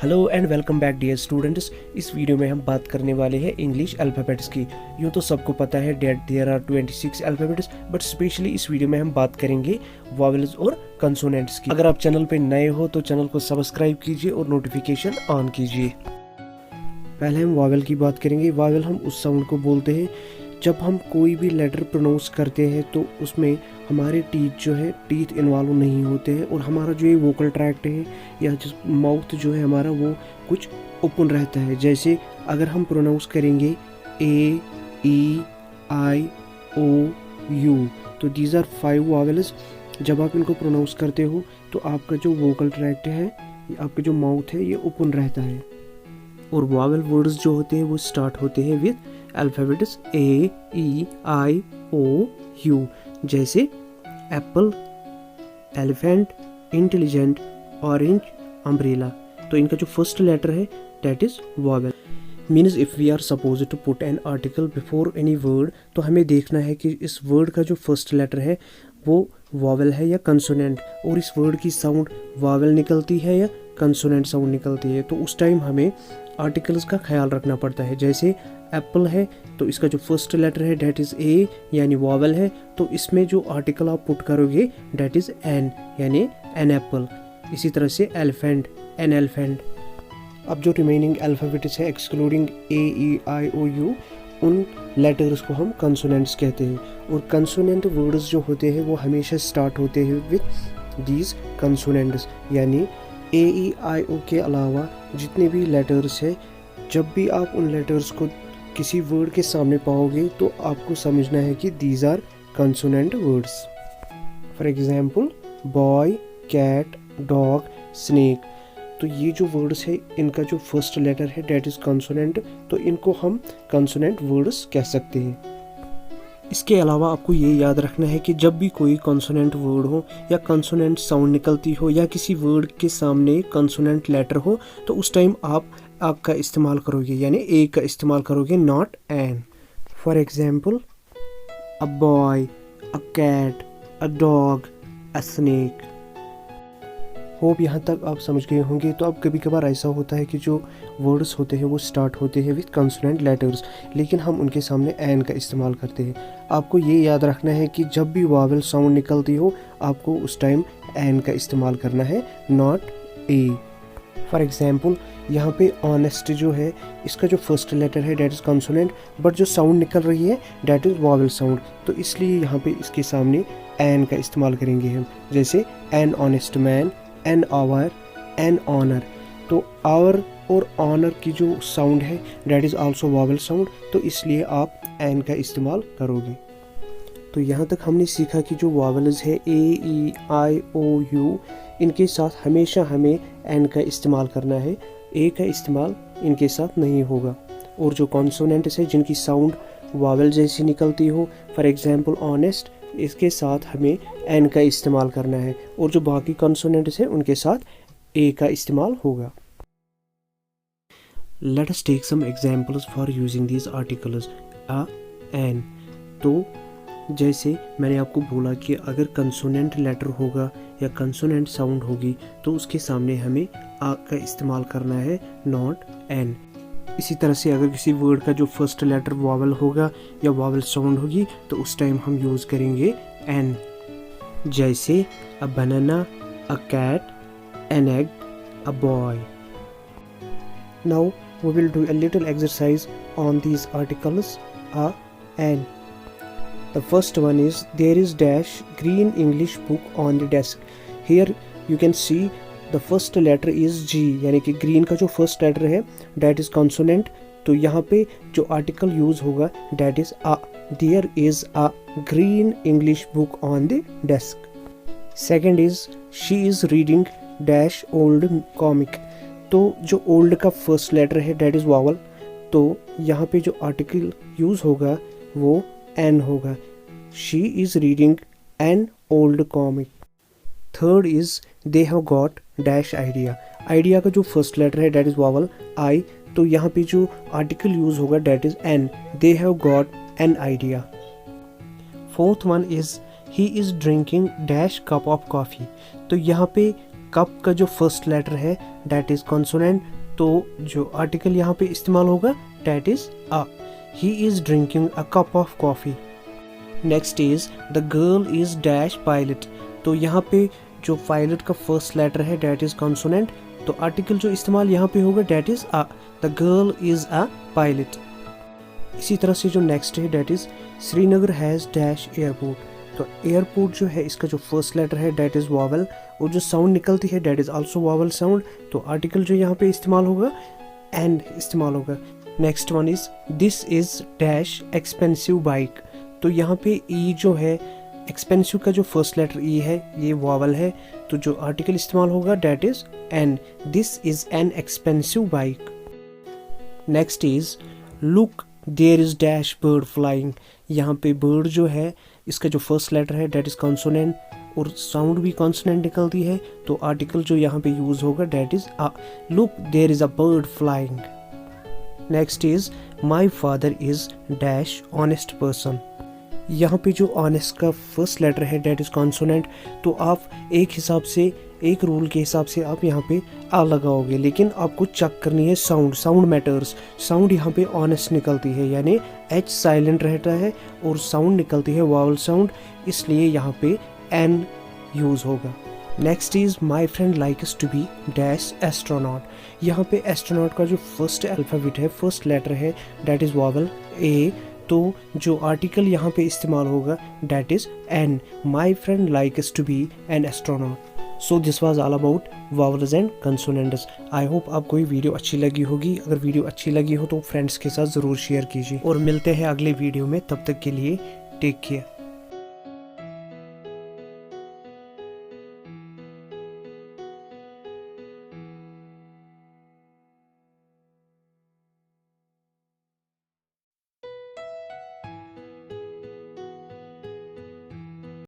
Hello and welcome back dear students. इस video में हम बात करने वाले हैं इंग्लिश अल्फ़ाबेट्स की। यूँ तो सबको पता है that there are 26 alphabets, but specially इस वीडियो में हम बात करेंगे वॉवेल्स और कंसोनेंट्स की। अगर आप चैनल पे नए हो तो चैनल को सब्सक्राइब कीजिए और नोटिफिकेशन ऑन कीजिए। पहले हम वॉवेल की बात करेंगे। वॉवेल हम उस साउंड को बोलते हैं जब हम कोई भी लेटर प्रोनाउंस करते हैं तो उसमें हमारे टीथ इन्वॉल्व नहीं होते हैं और हमारा जो ये वोकल ट्रैक्ट है या माउथ जो है हमारा वो कुछ ओपन रहता है। जैसे अगर हम प्रोनाउंस करेंगे ए ई आई ओ यू, तो दीज आर 5 वॉवेल्स। जब आप इनको प्रोनाउंस करते हो तो आपका जो वोकल ट्रैक्ट है, आपका जो माउथ है, ये ओपन रहता है। और वॉवेल वर्ड्स जो होते हैं वो स्टार्ट होते हैं with alphabets A E I O U, जैसे apple, elephant, intelligent, orange, umbrella. तो इनका जो फर्स्ट लेटर है that is vowel. Means if we are suppose to put an article before any word, तो हमें देखना है कि इस वर्ड का जो फर्स्ट लेटर है वो वॉवेल है या कंसोनेंट, और इस वर्ड की साउंड वॉवेल निकलती है या कंसोनेंट साउंड निकलती है। तो उस टाइम हमें आर्टिकल्स का ख्याल रखना पड़ता है। जैसे एप्पल है तो इसका जो फर्स्ट लेटर है डेट इज़ ए यानी वॉवेल है, तो इसमें जो आर्टिकल आप पुट करोगे डेट इज़ एन यानी एन एप्पल। इसी तरह से एलिफेंट, एन एलिफेंट। अब जो रिमेनिंग अल्फ़ाबेट्स है excluding A E I O U, उन लेटर्स को हम कंसोनेंट्स कहते हैं। और कंसोनेंट वर्ड्स जो होते हैं वो हमेशा स्टार्ट होते हैं विद दीज कंसोनेंट्स, यानी ए ई आई ओ के अलावा जितने भी लेटर्स हैं, जब भी आप उन लेटर्स को किसी वर्ड के सामने पाओगे तो आपको समझना है कि these are consonant words. For example boy, cat, dog, snake. तो ये जो वर्ड्स है इनका जो फर्स्ट लेटर है डेट इज कंसोनेंट, तो इनको हम कंसोनेंट वर्ड्स कह सकते हैं। इसके अलावा आपको ये याद रखना है कि जब भी कोई कंसोनेंट वर्ड हो या कंसोनेंट साउंड निकलती हो या किसी वर्ड के सामने कंसोनेंट लेटर हो, तो उस टाइम आप का इस्तेमाल करोगे, यानी ए का इस्तेमाल करोगे, not an. For example a boy, a cat, a dog, a snake. Hope यहाँ तक आप समझ गए होंगे। तो अब कभी कभार ऐसा होता है कि जो वर्ड्स होते हैं वो स्टार्ट होते हैं विद कंसोनेंट लेटर्स, लेकिन हम उनके सामने एन का इस्तेमाल करते हैं। आपको ये याद रखना है कि जब भी वॉवेल साउंड निकलती हो आपको उस टाइम एन का इस्तेमाल करना है, नॉट ए। फॉर एग्जाम्पल यहाँ पे ऑनेस्ट जो है इसका जो फर्स्ट लेटर है डेट इज़ कंसोनेंट, बट जो साउंड निकल रही है डेट इज़ वॉवेल साउंड, तो इसलिए यहाँ पे इसके सामने एन का इस्तेमाल करेंगे हम। जैसे an honest man, an hour, an honour. तो आवर और ऑनर की जो साउंड है that is also vowel sound, तो इसलिए आप एन का इस्तेमाल करोगे। तो यहाँ तक हमने सीखा कि जो वॉवेल्स है ए ई आई ओ यू, इनके साथ हमेशा हमें एन का इस्तेमाल करना है, ए का इस्तेमाल इनके साथ नहीं होगा। और जो कॉन्सोनेंट्स है जिनकी साउंड वॉवेल जैसी निकलती हो, फॉर एग्जांपल ऑनेस्ट, इसके साथ हमें एन का इस्तेमाल करना है, और जो बाकी कॉन्सोनेंट्स है उनके साथ ए का इस्तेमाल होगा। Let us take some examples for using these articles a an. तो जैसे मैंने आपको बोला कि अगर कंसोनेंट लेटर होगा या कंसोनेंट साउंड होगी तो उसके सामने हमें आ का इस्तेमाल करना है, नॉट एन। इसी तरह से अगर किसी वर्ड का जो फर्स्ट लेटर वॉवेल होगा या वॉवेल साउंड होगी तो उस टाइम हम यूज़ करेंगे एन। जैसे a banana, a cat, an egg, a boy. Now we will do a little exercise on these articles a an. The first one is there is dash green English book on the desk. Here you can see the first letter is G, यानी कि green का जो first letter है that is consonant, तो यहाँ पे जो article use होगा that is a. There is a green English book on the desk. Second is she is reading dash old comic. तो जो old का first letter है that is vowel, तो यहाँ पे जो article use होगा वो एन होगा। She is reading an old comic. Third is they have got dash idea. Idea का जो फर्स्ट लेटर है डेट इज वॉवल आई, तो यहाँ पे जो आर्टिकल यूज होगा that is an. They have got an idea. Fourth one is he is drinking dash cup of coffee. तो यहाँ पे कप का जो फर्स्ट लेटर है दैट इज कॉन्सोनेंट, तो जो आर्टिकल यहाँ पे इस्तेमाल होगा that is a. He is drinking a cup of coffee. Next is the girl is dash pilot, तो यहाँ पे जो पायलट का फर्स्ट लेटर है दैट इज कॉन्सोनेंट, तो आर्टिकल जो इस्तेमाल यहाँ पे होगा that is a. The girl is a pilot. इसी तरह से जो नेक्स्ट है that is Srinagar has dash airport, तो एयरपोर्ट जो है इसका जो फर्स्ट लेटर है दैट इज वॉवल, और जो साउंड निकलती है that is also vowel sound, तो आर्टिकल जो यहाँ पे इस्तेमाल होगा एंड इस्तेमाल होगा। Next one is this is dash expensive bike, तो यहाँ पे ई जो है एक्सपेंसिव का जो फर्स्ट लेटर ई है ये वॉवल है, तो जो आर्टिकल इस्तेमाल होगा that is an. This is an expensive bike. Next is look there is dash bird flying, यहाँ पे बर्ड जो है इसका जो फर्स्ट लेटर है दैट इज कॉन्सोनेंट, और साउंड भी कॉन्सोनेंट निकलती है, तो आर्टिकल जो यहाँ पे यूज होगा that is a. Look there is a bird flying. Next is my father is dash honest person, यहाँ पे जो ऑनेस्ट का फर्स्ट लेटर है दैट इज कॉन्सोनेंट, तो आप एक हिसाब से एक रूल के हिसाब से आप यहाँ पे आ लगाओगे, लेकिन आपको चेक करनी है साउंड। Sound matters. साउंड यहाँ पे ऑनेस्ट निकलती है, यानी एच साइलेंट रहता है और साउंड निकलती है वावल साउंड, इसलिए यहाँ पे एन यूज होगा। Next is my friend likes to be dash astronaut, यहाँ पे एस्ट्रोनॉट का जो फर्स्ट अल्फाबेट है फर्स्ट लेटर है दैट इज वावल ए, तो जो आर्टिकल यहाँ पे इस्तेमाल होगा that is an. My friend likes to be an astronaut. So this was all about vowels and consonants. I hope आपको ये वीडियो अच्छी लगी होगी। अगर वीडियो अच्छी लगी हो तो फ्रेंड्स के साथ ज़रूर शेयर कीजिए, और मिलते हैं अगले वीडियो में। तब तक के लिए टेक केयर।